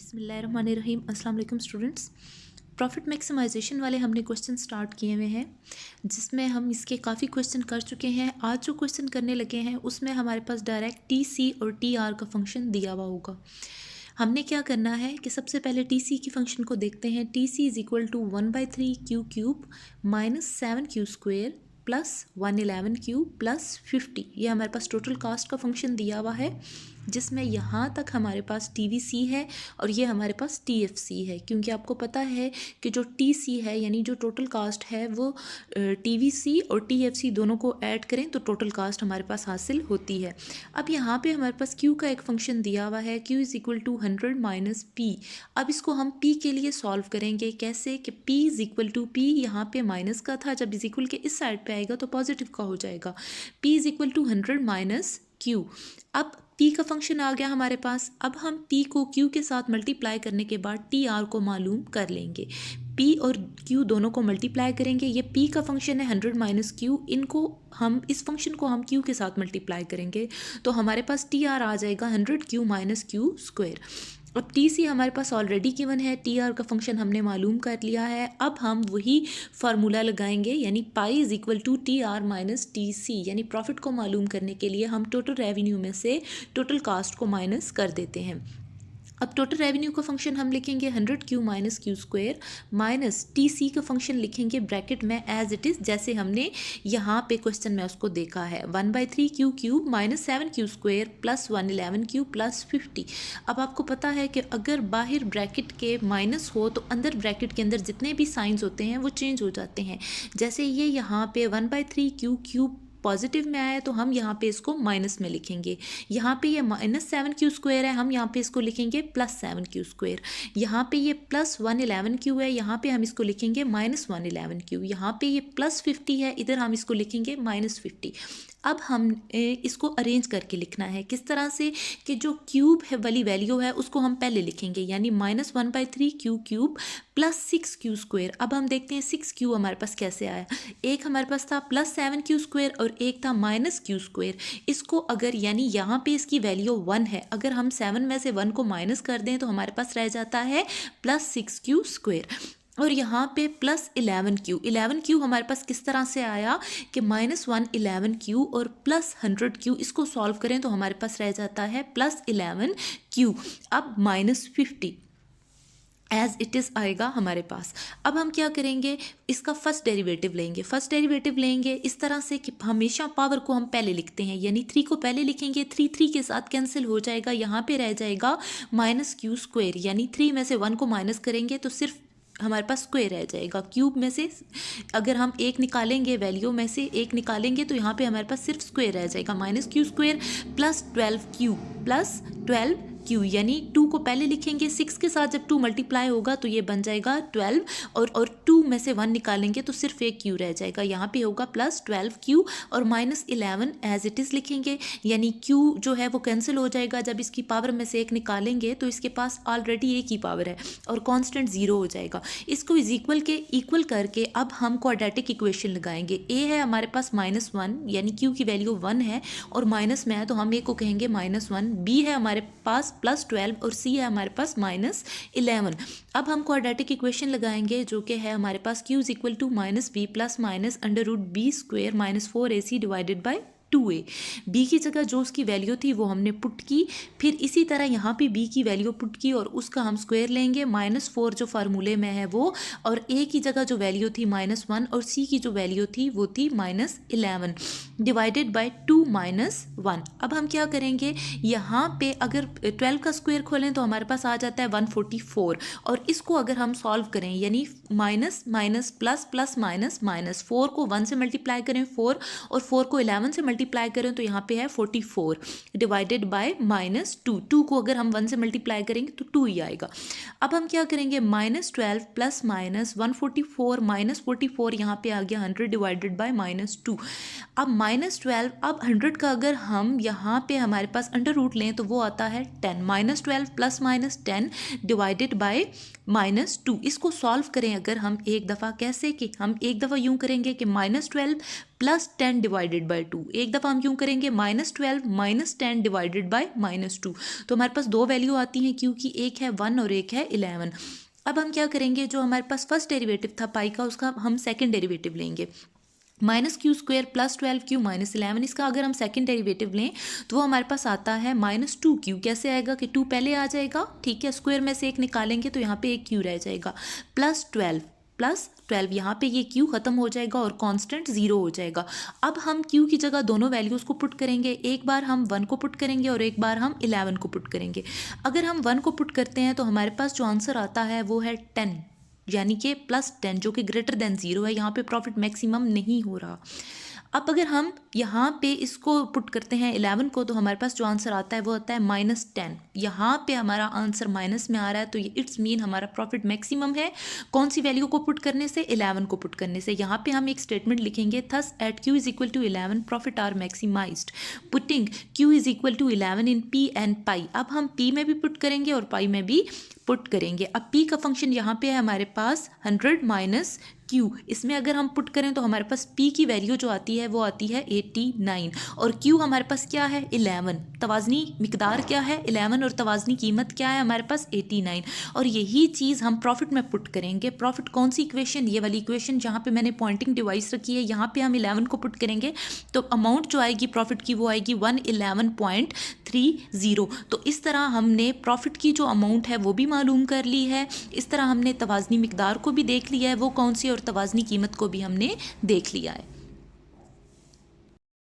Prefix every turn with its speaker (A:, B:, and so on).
A: बिस्मिल्लाहिर्रहमानिर्रहीम। अस्सलाम वालेकुम स्टूडेंट्स। प्रॉफिट मैक्सिमाइजेशन वाले हमने क्वेश्चन स्टार्ट किए हुए हैं, जिसमें हम इसके काफ़ी क्वेश्चन कर चुके हैं। आज जो क्वेश्चन करने लगे हैं उसमें हमारे पास डायरेक्ट टी सी और टी आर का फंक्शन दिया हुआ होगा। हमने क्या करना है कि सबसे पहले टी सी की फंक्शन को देखते हैं। T C is equal to 1/3 Q cube minus 7 Q square plus 111 Q plus 50। ये हमारे पास टोटल कास्ट का फंक्शन दिया हुआ है, जिसमें यहाँ तक हमारे पास टी वी सी है और ये हमारे पास टी एफ सी है। क्योंकि आपको पता है कि जो टी सी है यानी जो टोटल कास्ट है वो टी वी सी और टी एफ सी दोनों को ऐड करें तो टोटल कास्ट हमारे पास हासिल होती है। अब यहाँ पे हमारे पास क्यू का एक फंक्शन दिया हुआ है, Q is equal to 100 minus P. अब इसको हम पी के लिए सॉल्व करेंगे। कैसे कि P is equal to P यहाँ पे माइनस का था, जब इज इक्वल के इस साइड पे आएगा तो पॉजिटिव का हो जाएगा। P is equal to 100 minus Q. अब p का फंक्शन आ गया हमारे पास। अब हम p को q के साथ मल्टीप्लाई करने के बाद टी आर को मालूम कर लेंगे। p और q दोनों को मल्टीप्लाई करेंगे। ये p का फंक्शन है 100 माइनस क्यू, इनको हम इस फंक्शन को हम q के साथ मल्टीप्लाई करेंगे तो हमारे पास टी आर आ जाएगा 100q माइनस क्यू स्क्वायर। अब टी सी हमारे पास ऑलरेडी गिवन है, टी आर का फंक्शन हमने मालूम कर लिया है। अब हम वही फार्मूला लगाएंगे, यानी pi is equal to T R minus T C, यानी प्रॉफिट को मालूम करने के लिए हम टोटल रेवेन्यू में से टोटल कास्ट को माइनस कर देते हैं। अब टोटल रेवेन्यू का फंक्शन हम लिखेंगे 100q minus Q square minus T C का फंक्शन लिखेंगे ब्रैकेट में एज इट इज़, जैसे हमने यहाँ पे क्वेश्चन में उसको देखा है। 1/3 Q cube minus 7 Q square plus 111 Q plus 50। अब आपको पता है कि अगर बाहर ब्रैकेट के माइनस हो तो अंदर ब्रैकेट के अंदर जितने भी साइंस होते हैं वो चेंज हो जाते हैं। जैसे ये यहाँ पे 1/3 क्यू क्यूब पॉजिटिव में आया तो हम यहाँ पे इसको माइनस में लिखेंगे। यहाँ पे ये माइनस 7 क्यू स्क्वायर है, हम यहाँ पे इसको लिखेंगे प्लस 7 क्यू स्क्वायर। यहाँ पे ये प्लस 111 क्यू है, यहाँ पे हम इसको लिखेंगे माइनस 111 क्यू। यहाँ पे ये प्लस 50 है, इधर हम इसको लिखेंगे माइनस 50। अब हम इसको अरेंज करके लिखना है किस तरह से कि जो क्यूब है वाली वैल्यू है उसको हम पहले लिखेंगे, यानी minus 1/3 Q cube plus 6 Q square. अब हम देखते हैं 6 क्यू हमारे पास कैसे आया। एक हमारे पास था प्लस 7 क्यू स्क्वायर और एक था माइनस क्यू स्क्वायर। इसको अगर यानी यहाँ पे इसकी वैल्यू 1 है, अगर हम 7 में से 1 को माइनस कर दें तो हमारे पास रह जाता है प्लस 6 क्यू स्क्वायर। और यहाँ पे प्लस 11 क्यू। 11 क्यू हमारे पास किस तरह से आया कि माइनस 111 क्यू और प्लस 100 क्यू, इसको सॉल्व करें तो हमारे पास रह जाता है प्लस 11 क्यू। अब माइनस 50 एज इट इज़ आएगा हमारे पास। अब हम क्या करेंगे, इसका फर्स्ट डेरिवेटिव लेंगे। फर्स्ट डेरिवेटिव लेंगे इस तरह से कि हमेशा पावर को हम पहले लिखते हैं, यानी 3 को पहले लिखेंगे। 3 के साथ कैंसिल हो जाएगा, यहाँ पे रह जाएगा माइनस क्यू स्क्वायर, यानी 3 में से 1 को माइनस करेंगे तो सिर्फ हमारे पास स्क्वायर रह जाएगा। क्यूब में से अगर हम एक निकालेंगे, वैल्यू में से एक निकालेंगे तो यहाँ पे हमारे पास सिर्फ स्क्वायर रह जाएगा। Minus Q square plus 12 Q plus 12 Q, यानी 2 को पहले लिखेंगे। 6 के साथ जब 2 मल्टीप्लाई होगा तो ये बन जाएगा 12 और 2 में से 1 निकालेंगे तो सिर्फ एक क्यू रह जाएगा। यहाँ पे होगा प्लस 12 क्यू और माइनस 11 एज इट इज़ लिखेंगे, यानी क्यू जो है वो कैंसिल हो जाएगा। जब इसकी पावर में से एक निकालेंगे तो इसके पास ऑलरेडी एक ही पावर है और कॉन्स्टेंट 0 हो जाएगा। इसको इज इक्वल के इक्वल करके अब हम क्वाड्रेटिक इक्वेशन लगाएंगे। ए है हमारे पास -1, यानी क्यू की वैल्यू 1 है और माइनस में है तो हम ए को कहेंगे -1। बी है हमारे पास प्लस 12 और सी है हमारे पास -11। अब हम क्वाड्रेटिक इक्वेशन लगाएंगे जो कि है हमारे पास q is equal to minus B plus minus under root B square minus 4ac divided by 2a। b की जगह जो उसकी वैल्यू थी वो हमने पुट की, फिर इसी तरह यहाँ पे b की वैल्यू पुट की और उसका हम स्क्वायर लेंगे। -4 जो फार्मूले में है वो, और a की जगह जो वैल्यू थी -1 और c की जो वैल्यू थी वो थी -11 डिवाइडेड बाय 2 -1। अब हम क्या करेंगे, यहाँ पे अगर 12 का स्क्वायर खोलें तो हमारे पास आ जाता है 144 और इसको अगर हम सॉल्व करें यानी minus minus plus plus minus minus, 4 को 1 से मल्टीप्लाई करें 4 और 4 को 11 से मल्टीप्लाई करें तो यहाँ पे है 44 डिवाइडेड बाय -2। 2 को अगर हम 1 से मल्टीप्लाई करेंगे तो 2 ही आएगा। अब हम क्या करेंगे, -12 प्लस माइनस 144 -44, यहाँ पे आ गया 100 डिवाइडेड बाय -2। अब -12, अब 100 का अगर हम यहाँ पे हमारे पास अंडर रूट लें तो वो आता है 10। -12 प्लस माइनस 10 डिवाइडेड बाय -2। इसको सॉल्व करें अगर हम एक दफ़ा, कैसे कि हम एक दफ़ा यूँ करेंगे कि -12 प्लस 10 डिवाइडेड बाई 2। एक दफ़ा हम क्यों करेंगे, -12 माइनस 10 डिवाइडेड बाई -2। तो हमारे पास दो वैल्यू आती हैं क्योंकि एक है 1 और एक है 11। अब हम क्या करेंगे, जो हमारे पास फर्स्ट डेरिवेटिव था पाई का, उसका हम सेकंड डेरिवेटिव लेंगे। -q² + 12q - 11, इसका अगर हम सेकंड डेरिवेटिव लें तो वो हमारे पास आता है -2q। कैसे आएगा कि 2 पहले आ जाएगा, ठीक है, स्क्वायर में से एक निकालेंगे तो यहाँ पे एक q रह जाएगा, +12 यहाँ पे ये q ख़त्म हो जाएगा और कांस्टेंट 0 हो जाएगा। अब हम q की जगह दोनों वैल्यूज़ को पुट करेंगे, एक बार हम 1 को पुट करेंगे और एक बार हम 11 को पुट करेंगे। अगर हम 1 को पुट करते हैं तो हमारे पास जो आंसर आता है वो है 10, यानी कि +10 जो कि ग्रेटर देन 0 है। यहाँ पे प्रॉफिट मैक्सिमम नहीं हो रहा। अब अगर हम यहाँ पे इसको पुट करते हैं 11 को तो हमारे पास जो आंसर आता है वो आता है -10। यहाँ पे हमारा आंसर माइनस में आ रहा है तो ये इट्स मीन हमारा प्रॉफिट मैक्सिमम है। कौन सी वैल्यू को पुट करने से, 11 को पुट करने से। यहाँ पे हम एक स्टेटमेंट लिखेंगे, thus at q = 11 profit are maximized putting q = 11 in p and pi. अब हम p में भी पुट करेंगे और पाई में भी पुट करेंगे। अब p का फंक्शन यहाँ पे है हमारे पास 100 - q। इसमें अगर हम पुट करें तो हमारे पास p की वैल्यू जो आती है वो आती है 89 और q हमारे पास क्या है 11। तवाज़नी मिकदार क्या है 11 और तवाज़नी कीमत क्या है हमारे पास 89। और यही चीज़ हम प्रॉफिट में पुट करेंगे। प्रॉफिट कौन सी इक्वेशन, ये वाली इक्वेशन जहाँ पे मैंने पॉइंटिंग डिवाइस रखी है, यहाँ पे हम 11 को पुट करेंगे तो अमाउंट जो आएगी प्रॉफिट की वो आएगी 111.30। तो इस तरह हमने प्रॉफिट की जो अमाउंट है वो भी मालूम कर ली है। इस तरह हमने तवाज़नी मिकदार को भी देख लिया है वो कौन सी, और तवाज़नी कीमत को भी हमने देख लिया है।